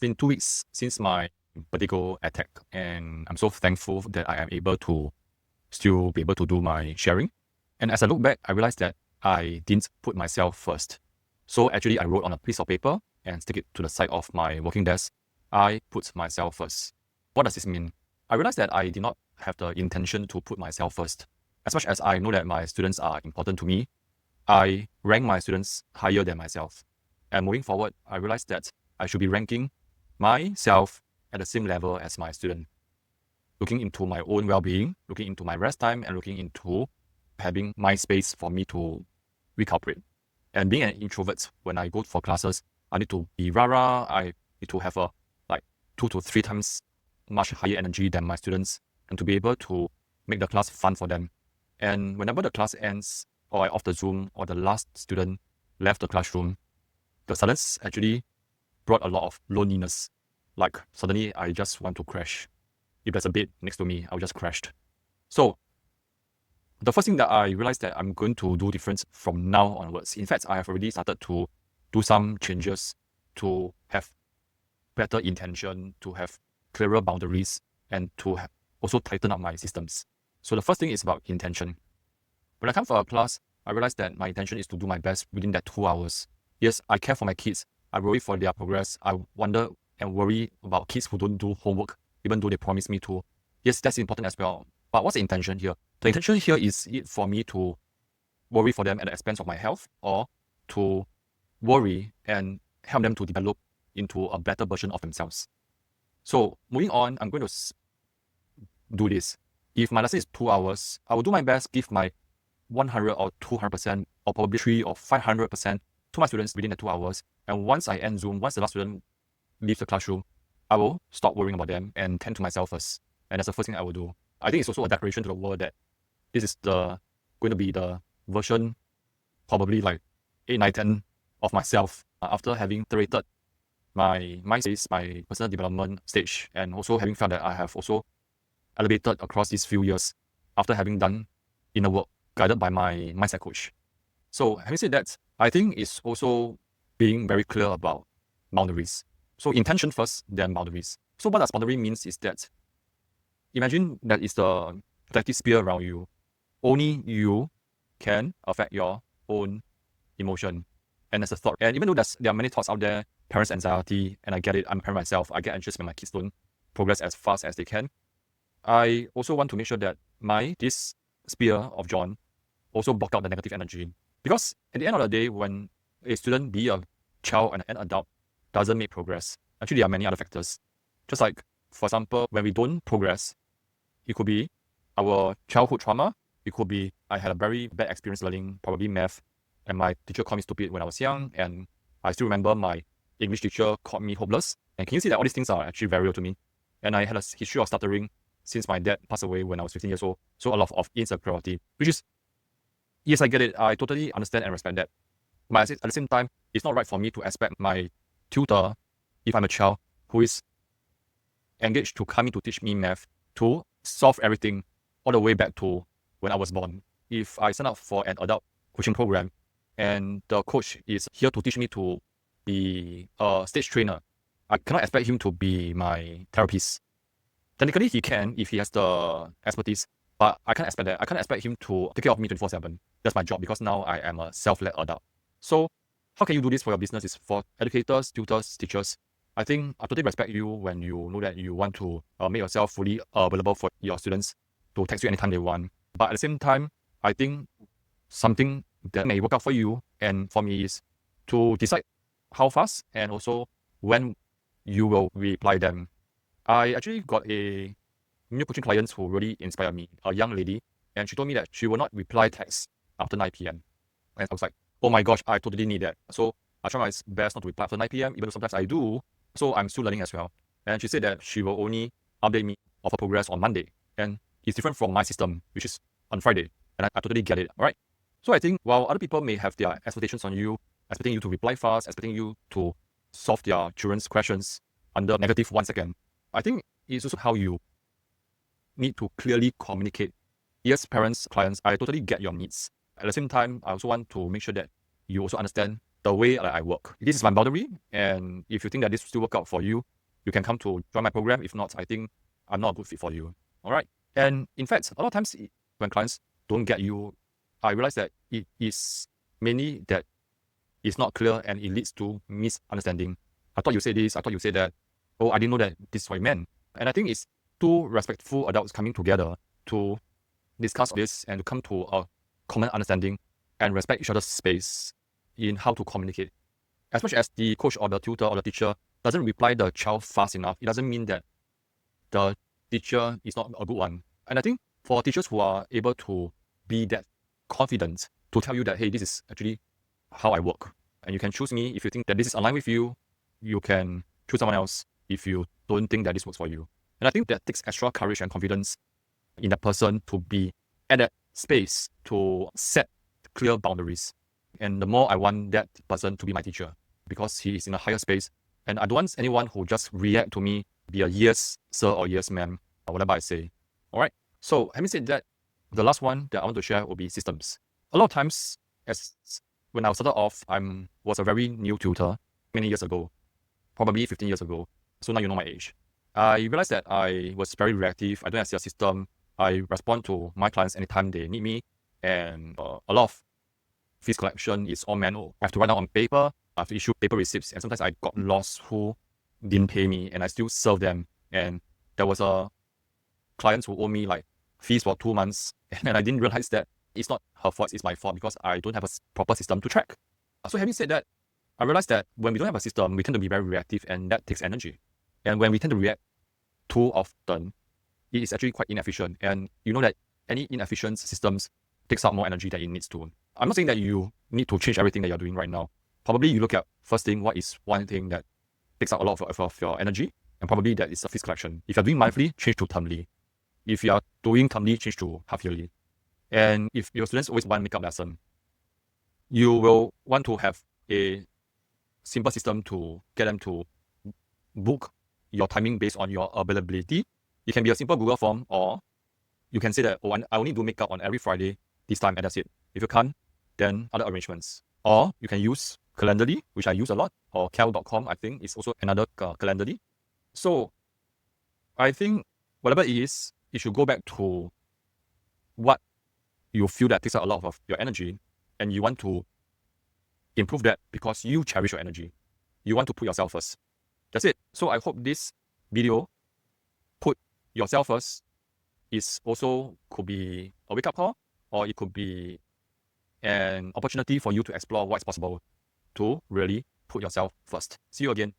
been 2 weeks since my Vertigo attack, and I'm so thankful that I am able to still be able to do my sharing. And as I look back, I realized that I didn't put myself first. So actually, I wrote on a piece of paper and stick it to the side of my working desk. I put myself first. What does this mean? I realized that I did not have the intention to put myself first. As much as I know that my students are important to me, I rank my students higher than myself. And moving forward, I realized that I should be ranking myself at the same level as my student. Looking into my own well-being, looking into my rest time, and looking into having my space for me to recuperate. And being an introvert, when I go for classes, I need to be rah-rah. I need to have a 2 to 3 times much higher energy than my students, and to be able to make the class fun for them. And whenever the class ends, or I off the Zoom, or the last student left the classroom, the silence actually brought a lot of loneliness. Like suddenly I just want to crash. If there's a bed next to me, I'll just crash. So the first thing that I realized that I'm going to do different from now onwards. In fact, I have already started to do some changes to have better intention, to have clearer boundaries, and to have also tighten up my systems. So the first thing is about intention. When I come for a class, I realize that my intention is to do my best within that 2 hours. Yes, I care for my kids. I worry for their progress. I wonder and worry about kids who don't do homework, even though they promise me to. Yes, that's important as well. But what's the intention here? The intention here is it for me to worry for them at the expense of my health, or to worry and help them to develop into a better version of themselves. So moving on, I'm going to do this. If my lesson is 2 hours, I will do my best, give my 100 or 200%, or probably 300 or 500% to my students within the 2 hours. And once I end Zoom, once the last student leaves the classroom, I will stop worrying about them and tend to myself first. And that's the first thing I will do. I think it's also a declaration to the world that this is going to be the version, probably like 8, 9, 10 of myself after having iterated my space, my personal development stage, and also having felt that I have also elevated across these few years after having done inner work guided by my mindset coach. So having said that, I think it's also being very clear about boundaries. So intention first, then boundaries. So what does boundary means is that imagine that it's the protective sphere around you. Only you can affect your own emotion. And as a thought, and even though there are many thoughts out there, parents' anxiety, and I get it, I'm a parent myself, I get anxious when my kids don't progress as fast as they can. I also want to make sure that this sphere of John also block out the negative energy. Because at the end of the day, when a student, be a child and an adult, doesn't make progress, actually there are many other factors. Just like, for example, when we don't progress, it could be our childhood trauma. It could be I had a very bad experience learning probably math, and my teacher called me stupid when I was young, and I still remember my English teacher called me hopeless. And can you see that all these things are actually very real to me? And I had a history of stuttering since my dad passed away when I was 15 years old. So a lot of insecurity, which is, yes, I get it. I totally understand and respect that. But at the same time, it's not right for me to expect my tutor, if I'm a child, who is engaged to come in to teach me math, to solve everything all the way back to when I was born. If I sign up for an adult coaching program and the coach is here to teach me to be a stage trainer, I cannot expect him to be my therapist. Technically, he can if he has the expertise, but I can't expect that. I can't expect him to take care of me 24/7. That's my job, because now I am a self-led adult. So how can you do this for your business? Is for educators, tutors, teachers. I think I totally respect you when you know that you want to make yourself fully available for your students to text you anytime they want. But at the same time, I think something that may work out for you and for me is to decide how fast and also when you will reply them. I actually got a new coaching client who really inspired me, a young lady, and she told me that she will not reply texts after 9 p.m. And I was like, oh my gosh, I totally need that. So I try my best not to reply after 9 p.m., even though sometimes I do. So I'm still learning as well. And she said that she will only update me of her progress on Monday. And it's different from my system, which is on Friday. And I totally get it, all right? So I think while other people may have their expectations on you, expecting you to reply fast, expecting you to solve their children's questions under negative 1 second, I think it's also how you need to clearly communicate. Yes, parents, clients, I totally get your needs. At the same time, I also want to make sure that you also understand the way that I work. This is my boundary, and if you think that this will still work out for you, you can come to join my program. If not, I think I'm not a good fit for you. All right. And in fact, a lot of times when clients don't get you, I realize that it is mainly that it's not clear and it leads to misunderstanding. I thought you said this, I thought you said that. Oh, I didn't know that this is what you meant. And I think it's two respectful adults coming together to discuss this and to come to a common understanding and respect each other's space in how to communicate. As much as the coach or the tutor or the teacher doesn't reply the child fast enough, it doesn't mean that the teacher is not a good one. And I think for teachers who are able to be that confident to tell you that, hey, this is actually how I work, and you can choose me if you think that this is aligned with you, you can choose someone else if you don't think that this works for you. And I think that takes extra courage and confidence in that person to be at that space to set clear boundaries. And the more I want that person to be my teacher, because he is in a higher space, and I don't want anyone who just react to me, be a yes sir or yes ma'am, or whatever I say. All right. So having said that, the last one that I want to share will be systems. A lot of times, when I started off, I was a very new tutor many years ago, probably 15 years ago. So now you know my age. I realized that I was very reactive. I don't have a system. I respond to my clients anytime they need me. And a lot of fees collection is all manual. I have to write down on paper. I have to issue paper receipts. And sometimes I got lost who didn't pay me and I still serve them. And there was a client who owed me like fees for 2 months. And I didn't realize that it's not her fault, it's my fault because I don't have a proper system to track. So having said that, I realized that when we don't have a system, we tend to be very reactive and that takes energy. And when we tend to react too often, it is actually quite inefficient. And you know that any inefficient systems takes out more energy than it needs to. I'm not saying that you need to change everything that you're doing right now. Probably you look at first thing, what is one thing that takes out a lot of your energy, and probably that is a fees collection. If you're doing monthly, change to termly. If you are doing termly, change to half yearly. And if your students always want makeup lesson, you will want to have a simple system to get them to book your timing based on your availability. It can be a simple Google form, or you can say that, oh, I only do makeup on every Friday, this time, and that's it. If you can't, then other arrangements. Or you can use Calendly, which I use a lot, or cal.com, I think, is also another Calendly. So I think whatever it is, it should go back to what you feel that takes out a lot of your energy, and you want to improve that because you cherish your energy. You want to put yourself first. That's it. So I hope this video, put yourself first, is also could be a wake-up call, or it could be an opportunity for you to explore what's possible to really put yourself first. See you again.